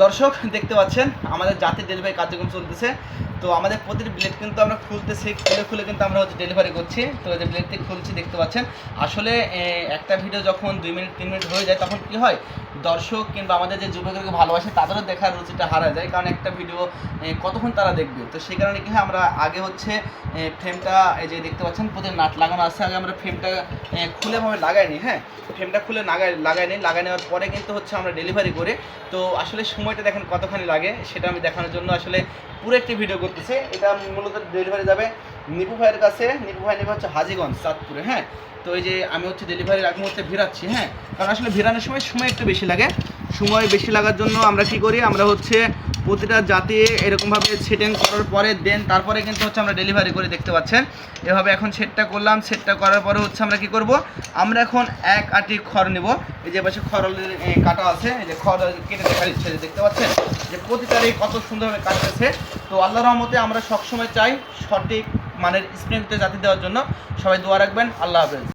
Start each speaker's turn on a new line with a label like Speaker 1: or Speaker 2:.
Speaker 1: দর্শক দেখতে পাচ্ছেন আমাদের জাতির ডেলিভারি কার্যক্রম চলতেছে। তো আমাদের প্রতিটি ব্লেড কিন্তু আমরা খুলতেছি, খুলে কিন্তু আমরা হচ্ছে ডেলিভারি করছি। তো এই যে ব্লেডটি খুলছি দেখতে পাচ্ছেন। আসলে একটা ভিডিও যখন 2 মিনিট 3 মিনিট হয়ে যায় তখন কি হয়, দর্শক কিংবা আমাদের যে যুবকদেরকে ভালোবাসে তাদেরও দেখার রুচিটা হারা যায়, কারণ একটা ভিডিও কতক্ষণ তারা দেখবে। তো সেই কারণে কি হয়, আমরা আগে হচ্ছে ফ্রেমটা এই যে দেখতে পাচ্ছেন প্রতি নাট লাগানো আছে, আগে আমরা ফ্রেমটা খুলেভাবে লাগাইনি। হ্যাঁ, ফ্রেমটা খুলে লাগাই নেওয়ার পরে কিন্তু হচ্ছে আমরা ডেলিভারি করি। তো আসলে সময়টা দেখেন কতখানি লাগে, সেটা আমি দেখানোর জন্য আসলে পুরো একটি ভিডিও করতেছি। এটা মূলত ডেলিভারি যাবে নিপু ভাইয়ের কাছে। নিপু ভাই নেবে হচ্ছে হাজীগঞ্জ, চাঁদপুরে। হ্যাঁ, তো এই যে আমি হচ্ছে ডেলিভারির আগ মুহূর্তে ভিড়াচ্ছি। হ্যাঁ, কারণ আসলে ভিড়ানোর সময় একটু বেশি লাগে। সময় বেশি লাগার জন্য আমরা কী করি, আমরা হচ্ছে প্রতিটা জাতি এরকমভাবে সেটিং করার পরে তারপরে কিন্তু হচ্ছে আমরা ডেলিভারি করে দেখতে পাচ্ছেন। এভাবে এখন সেটটা করলাম, সেটটা করার পরে হচ্ছে আমরা কি করব, আমরা এখন এক আটি খড় নেব। এই যে পাশে খড়ের কাটা আছে, এই যে খড় কেটে দেখা দিচ্ছে, দেখতে পাচ্ছেন যে প্রতিটারই কত সুন্দরভাবে কাটতেছে। তো আল্লাহর রহমতে আমরা সবসময় চাই সঠিক মানের স্প্রিংতে জাতি দেওয়ার জন্য। সবাই দোয়া রাখবেন। আল্লাহ হাফেজ।